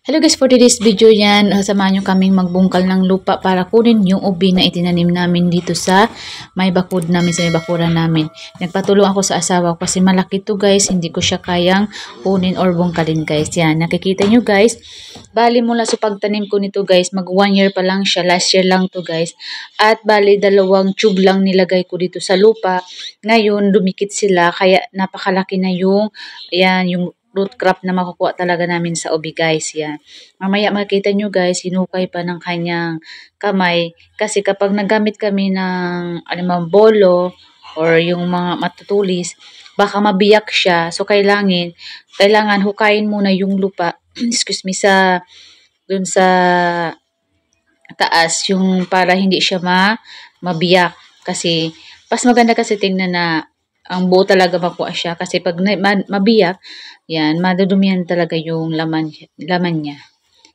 Hello guys, for today's video yan, samahan nyo kaming magbungkal ng lupa para kunin yung ubi na itinanim namin dito sa may bakod namin, sa may bakuran namin. Nagpatulong ako sa asawa ko kasi malaki to guys, hindi ko siya kayang kunin or bungkalin guys. Yan, nakikita nyo guys, bali mula sa pagtanim ko nito guys, mag 1 year pa lang siya, last year lang to guys. At bali 2 tube lang nilagay ko dito sa lupa. Ngayon, dumikit sila, kaya napakalaki na yung, yan, yung root crop na makukuha talaga namin sa ubi guys. Yan. Mamaya makikita nyo guys, hinukay pa ng kanyang kamay. Kasi kapag nagamit kami ng bolo or yung mga matutulis, baka mabiyak siya. So kailangan hukayin muna yung lupa. Excuse me, dun sa taas, yung para hindi siya mabiyak. Kasi mas maganda kasi tingnan na ang buo talaga makuha siya. Kasi pag mabiyak, yan, madudumihan talaga yung laman niya.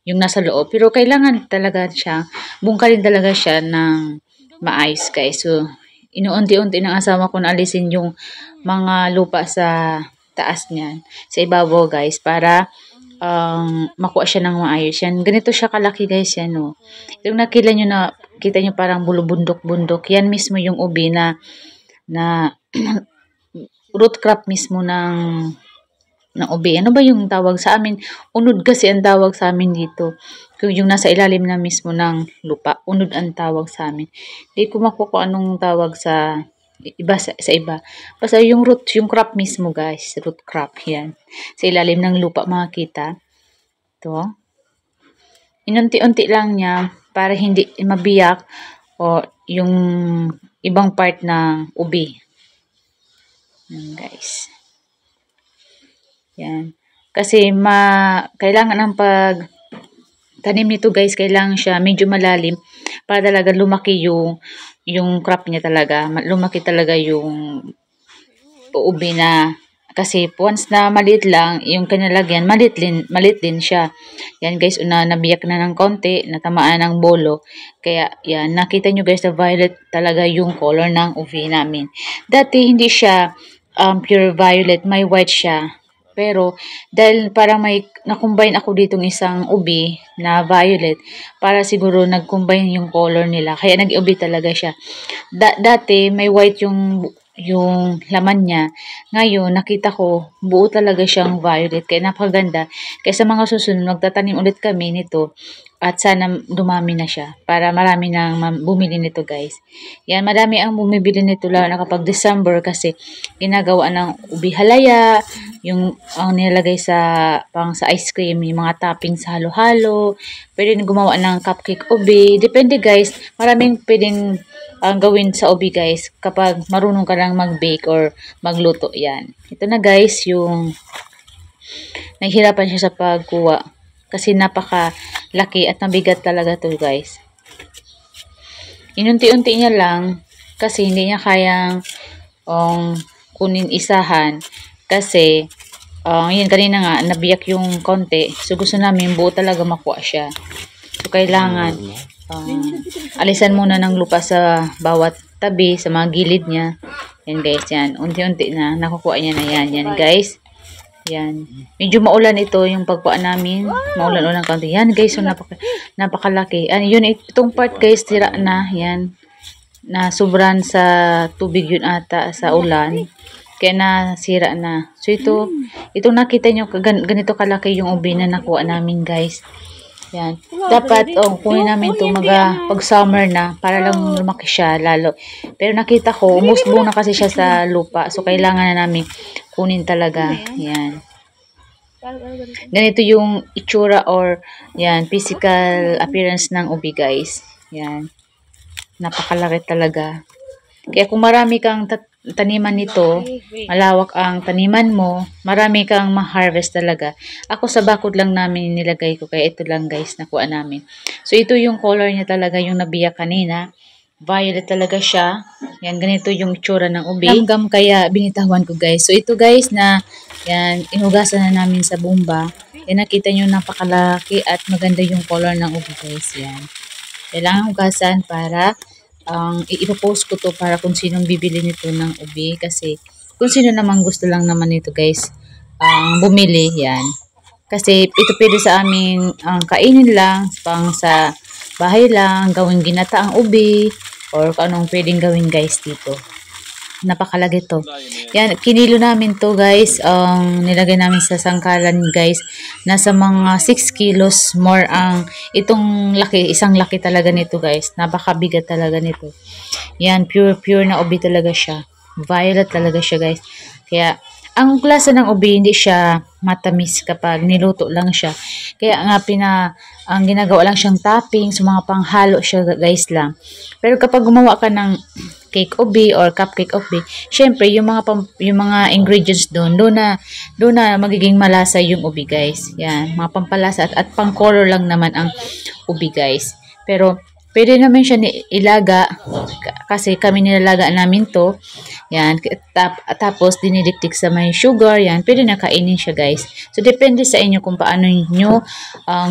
Yung nasa loob. Pero kailangan talaga siya, bungkalin talaga siya ng maayos guys. So, inuunti-unti ng asawa ko na alisin yung mga lupa sa taas niyan. Sa ibabaw guys, para makuha siya ng maayos. Yan, ganito siya kalaki guys yan. No? Yung nakita nyo parang bulubundok-bundok. Yan mismo yung ubi na root crop mismo ng ubi. Ano ba yung tawag sa amin? Unod kasi ang tawag sa amin dito. Yung nasa ilalim na mismo ng lupa. Unod ang tawag sa amin. Hindi ko makuha anong tawag sa iba. Basta yung root, yung crop mismo guys. Root crop. Yan. Sa ilalim ng lupa makikita. Ito. Inunti-unti lang niya para hindi mabiyak o yung ibang part ng ubi. Yan guys. Yan. Kasi kailangan ang pagtanim nito guys, kailangan siya medyo malalim para talaga lumaki yung crop niya talaga. Lumaki talaga yung ubi na, kasi once na maliit lang, yung kanilagyan, maliit din siya. Yan guys, nabiyak na ng konti, natamaan ng bolo. Kaya yan, nakita nyo guys na violet talaga yung color ng ubi namin. Dati hindi siya pure violet, may white siya. Pero dahil parang may na-combine ako ditong isang ubi na violet, para siguro nag-combine yung color nila. Kaya nag-ubi talaga siya. Dati may white yung laman niya. Ngayon nakita ko buo talaga siyang violet. Kaya napakaganda. Kaya sa mga susunod magtatanim ulit kami nito. At sana dumami na siya para marami nang bumili nito guys. Yan, marami ang bumibili nito lalo na kapag December kasi ginagawa ng ubi halaya, yung ang nilalagay sa ice cream, yung mga topping sa halo-halo. Pwede gumawa ng cupcake ubi. Depende guys, maraming pwedeng gawin sa ubi guys kapag marunong ka lang mag-bake or magluto. Yan. Ito na guys, yung naghirapan siya sa pagkuha. Kasi napakalaki at mabigat talaga to guys. Inunti-unti niya lang kasi hindi niya kayang kunin isahan. Kasi yun kanina nga nabiyak yung konti. So gusto namin buo talaga makuha siya. So kailangan alisan muna ng lupa sa bawat tabi, sa mga gilid niya. Yan guys, yan. Unti-unti na nakukuha niya na yan. Yan guys. Yan. Medyo maulan ito yung pagkuha namin. Maulan-ulan kaunti. Yan guys, so napakalaki. Yun, itong part guys, tira na. Yan. Na sobran sa tubig yun ata sa ulan. Kaya nasira na. So ito nakita nyo, ganito kalaki yung ubi na nakuha namin guys. Yan. Dapat, kunin namin ito pag summer na, para lang lumaki siya lalo. Pero nakita ko, umusbo na kasi siya sa lupa. So kailangan na namin kunin talaga. Yan. Ganito yung itsura or yan, physical appearance ng ubi guys. Yan. Napakalaki talaga. Kaya kung marami kang taniman nito, malawak ang taniman mo, marami kang ma-harvest talaga. Ako sa bakod lang namin nilagay ko, kaya ito lang guys nakuha namin. So ito yung color niya talaga, yung nabiyak kanina. Violet talaga siya. Yan, ganito yung itsura ng ubi. Langgam kaya binitawan ko guys. So ito guys na yan, inugasan na namin sa bomba. Yan, nakita nyo napakalaki at maganda yung color ng ubi guys. Yan. Kailangan hugasan para ipopost ko to para kung sinong bibili nito ng ubi. Kasi kung sino namang gusto lang naman nito guys, bumili yan. Kasi ito pwede sa aming kainin lang, pang sa bahay lang, gawing ginataang ubi, or kung anong pwedeng gawin guys dito. Napakalaki to. Yan, kinilo namin to guys. Nilagay namin sa sangkalan guys. Nasa mga 6 kilos more ang itong laki. Isang laki talaga nito guys. Napakabigat talaga nito. Yan, pure na ubi talaga siya. Violet talaga siya guys. Kaya, ang klase ng ubi, hindi siya matamis kapag niluto lang siya. Kaya nga ang ginagawa lang siyang topping, sa mga panghalo siya guys lang. Pero kapag gumawa ka ng cake ubi or cupcake ubi, syempre yung mga ingredients doon na magiging malasa yung ubi guys. Yan, mga pampalasa at pang color lang naman ang ubi guys. Pero pwede naman siya ilaga kasi kami nilalaga namin to. Yan, tapos dinidiktik sa may sugar, yan, pwede na kainin siya guys. So depende sa inyo kung paano niyo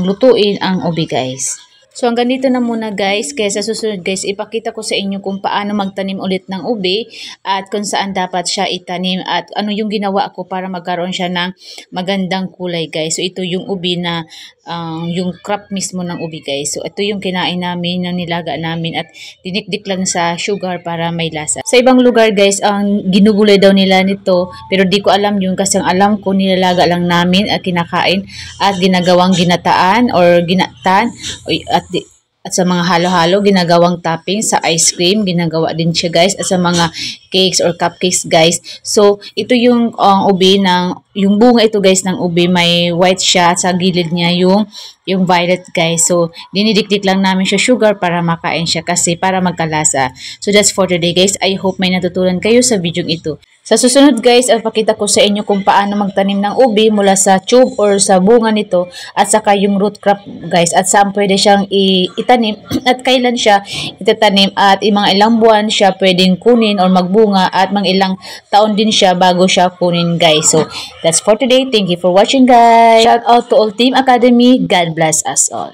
lutuin ang ubi guys. So hanggang dito na muna guys, kaya sa susunod guys, ipakita ko sa inyo kung paano magtanim ulit ng ubi at kung saan dapat siya itanim at ano yung ginawa ko para magkaroon siya ng magandang kulay guys. So ito yung ubi na yung crop mismo ng ubi guys. So ito yung kinain namin, na nilaga namin at dinikdik lang sa sugar para may lasa. Sa ibang lugar guys, ang ginugulay daw nila nito, pero di ko alam yun kasi ang alam ko nilalaga lang namin at kinakain at ginagawang ginataan or ginatan at sa mga halo-halo, ginagawang topping sa ice cream, ginagawa din siya guys, at sa mga cakes or cupcakes guys. So, ito yung ubi yung bunga ito guys ng ubi, may white siya, at sa gilid niya yung violet guys. So, dinidikdik lang namin siya sugar para makain siya kasi para magkalasa. So, that's for today guys. I hope may natutunan kayo sa video ito. Sa susunod guys, pakita ko sa inyo kung paano magtanim ng ubi mula sa tube or sa bunga nito at saka yung root crop guys at saan pwede siyang itanim at kailan siya itatanim at mga ilang buwan siya pwedeng kunin or magbunga at mga ilang taon din siya bago siya kunin guys. So that's for today. Thank you for watching guys. Shout out to all Team Academy. God bless us all.